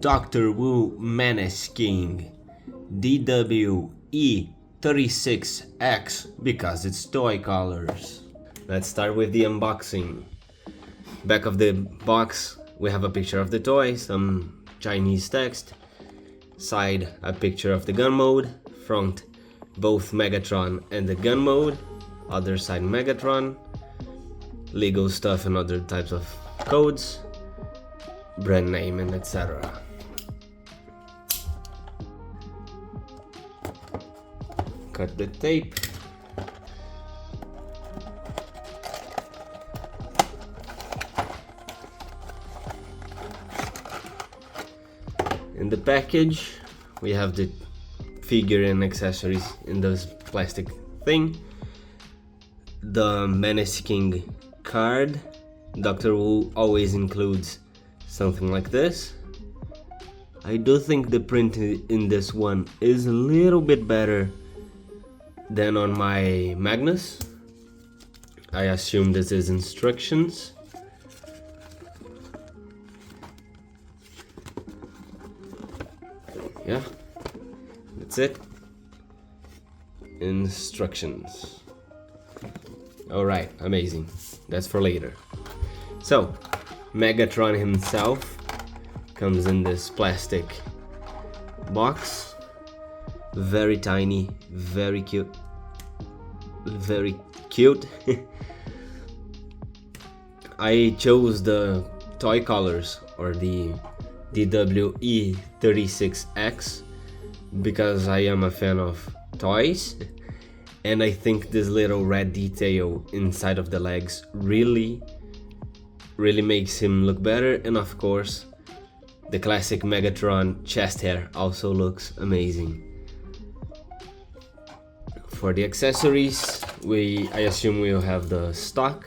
Dr.Wu Menace King E36X because it's toy colors. Let's start with the unboxing. Back of the box we have a picture of the toy, some Chinese text, side a picture of the gun mode, front both Megatron and the gun mode, other side Megatron, Lego stuff and other types of codes, brand name and etc. Cut the tape. In the package we have the figure and accessories in this plastic thing, the Menace King card. Dr. Wu always includes something like this. I do think the print in this one is a little bit better than on my Magnus. I assume this is instructions. Yeah, that's it. Instructions. Alright, amazing. That's for later. So, Megatron himself comes in this plastic box. Very tiny, very cute. Very cute. I chose the toy colors, or the E36X, because I am a fan of toys, and I think this little red detail inside of the legs really makes him look better. And of course the classic Megatron chest hair also looks amazing. For the accessories, I assume we'll have the stock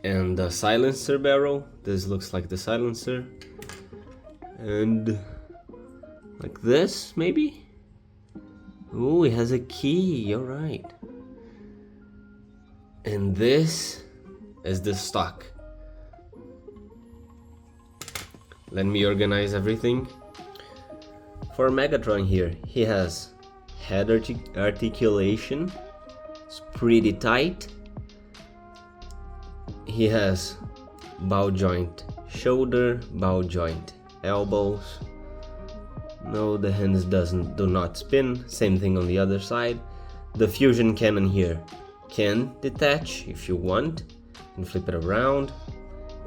and the silencer barrel. This looks like the silencer, and like this maybe. Oh, it has a key, alright. And this is the stock. Let me organize everything. For Megatron here, he has head articulation. It's pretty tight. He has bow joint shoulder, bow joint elbows. No, the hands do not spin. Same thing on the other side. The fusion cannon here can detach if you want and flip it around,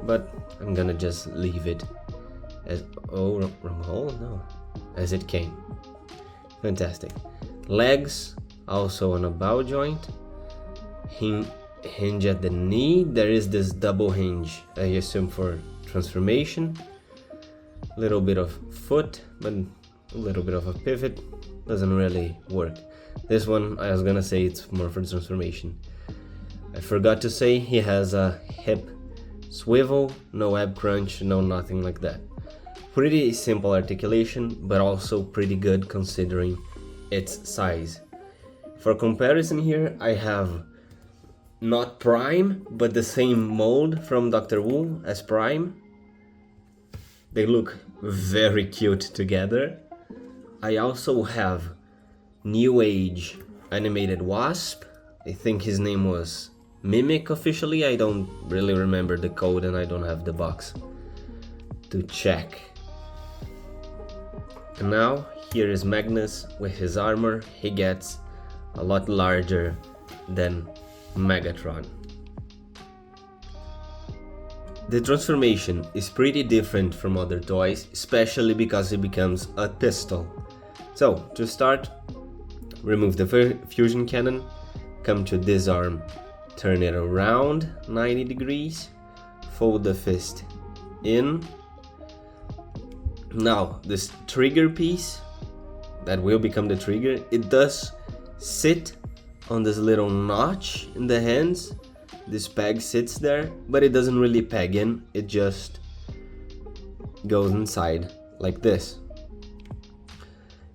but I'm gonna just leave it as wrong hole? No, as it came. Fantastic. Legs also on a bow joint. Hinge at the knee. There is this double hinge, I assume for transformation. Little bit of foot, but a little bit of a pivot. Doesn't really work. This one, I was gonna say it's more for transformation. I forgot to say he has a hip swivel, no ab crunch, no nothing like that. Pretty simple articulation, but also pretty good considering its size. For comparison here, I have not Prime, but the same mold from Dr. Wu as Prime. They look very cute together. I also have New Age animated Wasp. I think his name was Mimic officially. I don't really remember the code and I don't have the box to check. And now here is Magnus with his armor. He gets a lot larger than Megatron. The transformation is pretty different from other toys, especially because it becomes a pistol. So to start, remove the fusion cannon, come to this arm, turn it around 90 degrees, fold the fist in. Now this trigger piece that will become the trigger, it does sit on this little notch in the hands. This peg sits there, but it doesn't really peg in, it just goes inside like this.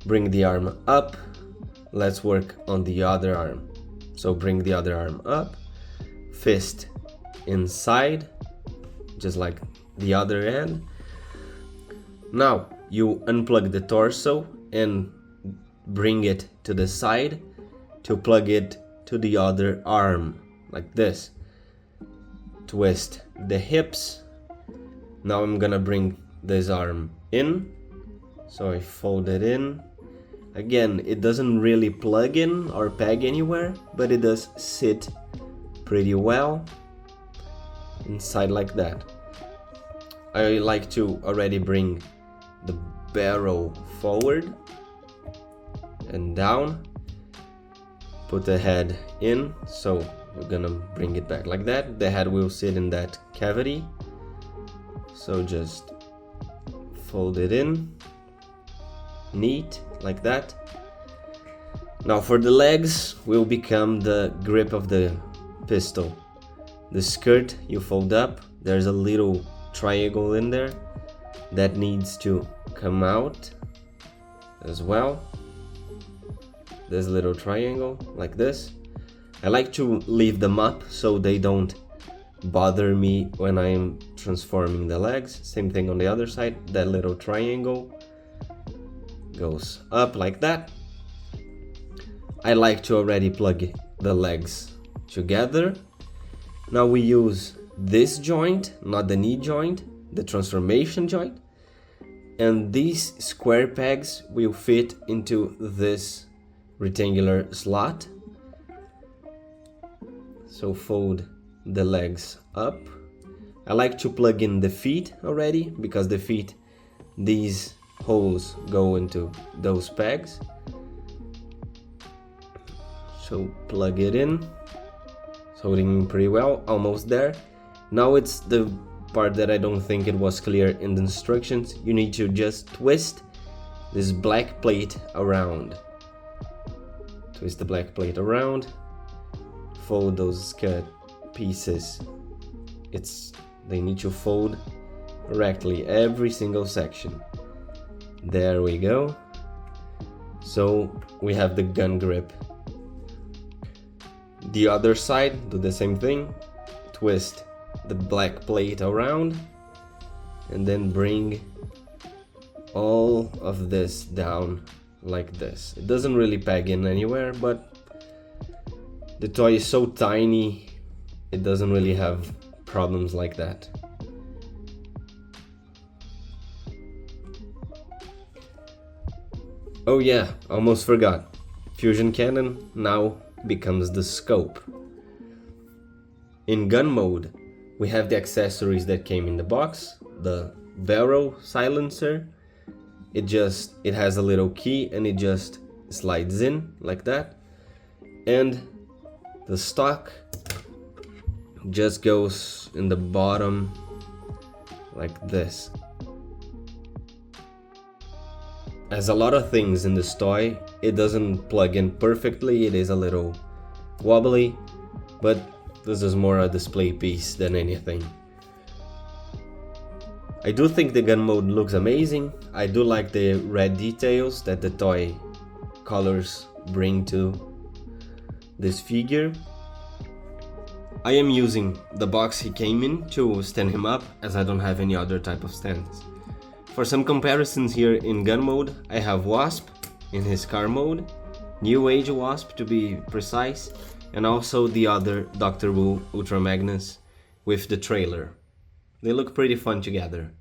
Bring the arm up. Let's work on the other arm. So bring the other arm up, fist inside, just like the other end. Now you unplug the torso and bring it to the side to plug it to the other arm, like this. Twist the hips. Now I'm gonna bring this arm in, so I fold it in. Again, it doesn't really plug in or peg anywhere, but it does sit pretty well inside like that. I like to already bring the barrel forward and down, put the head in, so we're gonna bring it back like that. The head will sit in that cavity, so just fold it in, neat, like that. Now for the legs will become the grip of the pistol. The skirt you fold up, there's a little triangle in there that needs to come out as well. This little triangle, like this. I like to leave them up so they don't bother me when I'm transforming the legs. Same thing on the other side. That little triangle goes up like that. I like to already plug the legs together. Now we use this joint, not the knee joint, the transformation joint. And these square pegs will fit into this rectangular slot. So fold the legs up. I like to plug in the feet already, because the feet, these holes go into those pegs. So plug it in. It's holding pretty well, almost there. Now it's the part that I don't think it was clear in the instructions. You need to just twist this black plate around. Twist the black plate around. Fold those cut pieces. They need to fold correctly every single section. There we go. So we have the gun grip. The other side, do the same thing. Twist the black plate around and then bring all of this down like this. It doesn't really peg in anywhere, but the toy is so tiny, it doesn't really have problems like that. Oh yeah, almost forgot. Fusion cannon now becomes the scope. In gun mode, we have the accessories that came in the box. The barrel silencer, it has a little key and it just slides in like that. And the stock just goes in the bottom like this. As a lot of things in this toy, it doesn't plug in perfectly, it is a little wobbly, but this is more a display piece than anything. I do think the gun mode looks amazing. I do like the red details that the toy colors bring to this figure. I am using the box he came in to stand him up, as I don't have any other type of stands. For some comparisons here in gun mode, I have Wasp in his car mode, New Age Wasp to be precise, and also the other Dr.Wu Ultra Magnus with the trailer. They look pretty fun together.